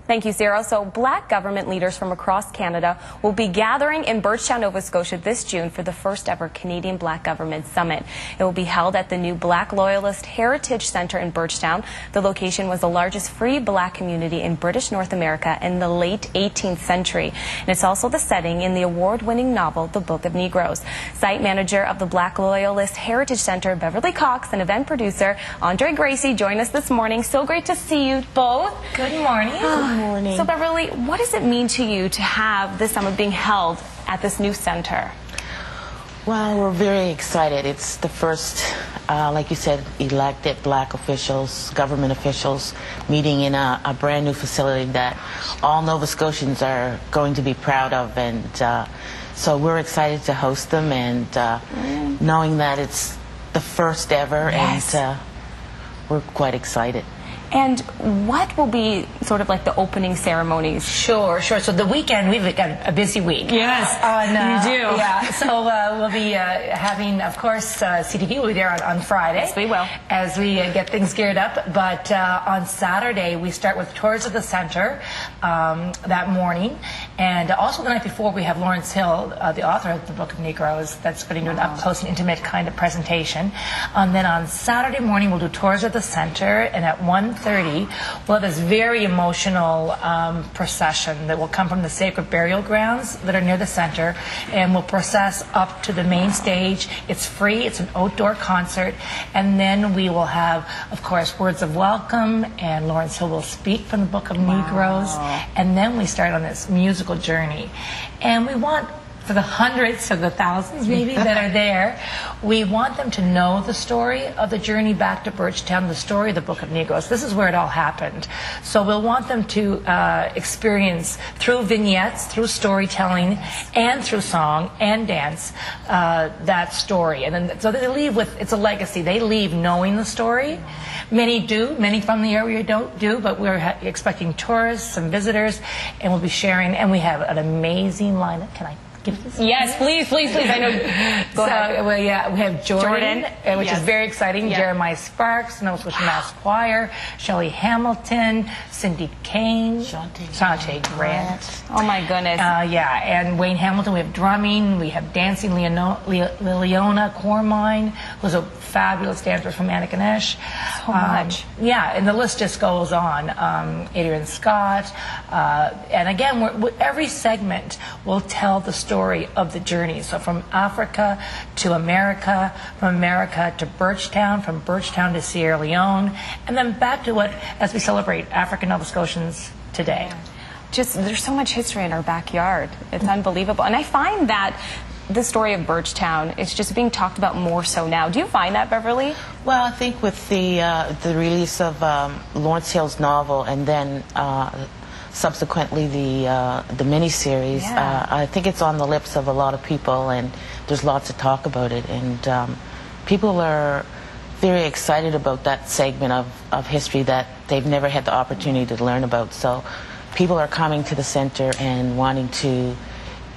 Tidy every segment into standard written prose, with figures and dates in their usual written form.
Thank you, Cyril. So Black government leaders from across Canada will be gathering in Birchtown, Nova Scotia this June for the first ever Canadian Black Government Summit. It will be held at the new Black Loyalist Heritage Centre in Birchtown. The location was the largest free Black community in British North America in the late 18th century. And it's also the setting in the award-winning novel, The Book of Negroes. Site manager of the Black Loyalist Heritage Centre, Beverly Cox, and event producer, Andre Gracie, join us this morning. So great to see you both. Good morning. Good morning. So Beverly, what does it mean to you to have this summit being held at this new center? Well, we're very excited. It's the first, like you said, elected Black officials, government officials, meeting in a brand new facility that all Nova Scotians are going to be proud of. And so we're excited to host them, and knowing that it's the first ever, yes. And we're quite excited. And what will be sort of like the opening ceremonies? Sure. So the weekend, we've got a busy week. Yes, you do. Yeah, so we'll be having, of course, CTV will be there on Friday. Yes, we will. As we get things geared up. But on Saturday, we start with tours of the center that morning. And also the night before, we have Lawrence Hill, the author of the Book of Negroes, that's going to do an up-close and intimate kind of presentation. And then on Saturday morning, we'll do tours of the center, and at 1:30, we'll have this very emotional procession that will come from the sacred burial grounds that are near the center, and we'll process up to the main stage. It's free. It's an outdoor concert. And then we will have, of course, words of welcome, and Lawrence Hill will speak from the Book of Negroes. And then we start on this musical journey. And we want, for the hundreds or the thousands maybe that are there, we want them to know the story of the journey back to Birchtown, the story of the Book of Negroes. This is where it all happened. So we'll want them to experience through vignettes, through storytelling, and through song and dance that story. And then so they leave with, it's a legacy. They leave knowing the story. Many do, many from the area don't do, but we're expecting tourists, some visitors, and we'll be sharing, and we have an amazing lineup. Can I give this? Yes, please. I know. Go ahead. Well, yeah, we have Jordan, which yes. is very exciting. Yeah. Jeremiah Sparks, Nova Scotia Mass Choir, Shelley Hamilton, Cindy Kane, Shante Grant. Oh my goodness. Yeah, and Wayne Hamilton. We have drumming. We have dancing. Liliana Cormine, who's a fabulous dancer from Antigonish. So much. Yeah, and the list just goes on. Adrian Scott. And again, every segment will tell the story of the journey. So from Africa to America, from America to Birchtown, from Birchtown to Sierra Leone, and then back to what, as we celebrate African Nova Scotians today. Just, there's so much history in our backyard. It's unbelievable. And I find that the story of Birchtown is just being talked about more so now. Do you find that, Beverly? Well, I think with the release of Lawrence Hill's novel, and then subsequently the miniseries, I think it's on the lips of a lot of people, and there's lots of talk about it, and people are very excited about that segment of history that they've never had the opportunity to learn about. So people are coming to the center and wanting to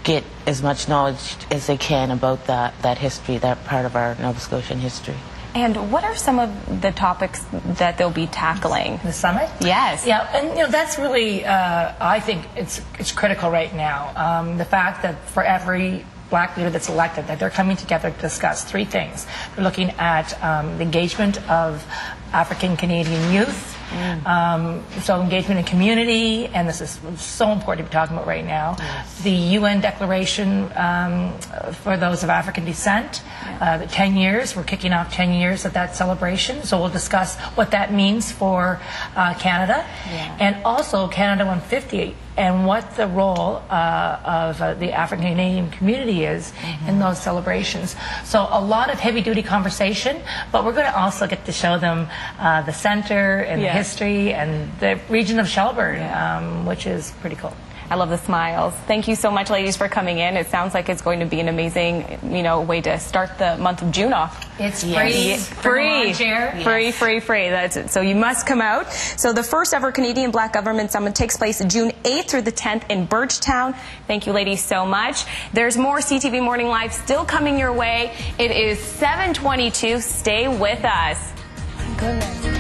get as much knowledge as they can about that history, that part of our Nova Scotian history. And what are some of the topics that they'll be tackling? The summit? Yes. Yeah, and that's really, I think it's critical right now. The fact that for every Black leader that's elected, that they're coming together to discuss three things. They're looking at the engagement of African Canadian youth, so engagement in community, and this is so important to be talking about right now. Yes. The UN Declaration for those of African descent, the 10 years, we're kicking off 10 years of that celebration, so we'll discuss what that means for Canada, and also Canada 150, and what the role of the African Canadian community is in those celebrations. So a lot of heavy-duty conversation, but we're going to also get to show them the center and the history and the region of Shelburne, which is pretty cool. I love the smiles. Thank you so much, ladies, for coming in. It sounds like it's going to be an amazing, way to start the month of June off. It's free. Free. That's it. So you must come out. So the first ever Canadian Black Government Summit takes place June 8th through the 10th in Birchtown. Thank you, ladies, so much. There's more CTV Morning Live still coming your way. It is 7:22. Stay with us. My goodness.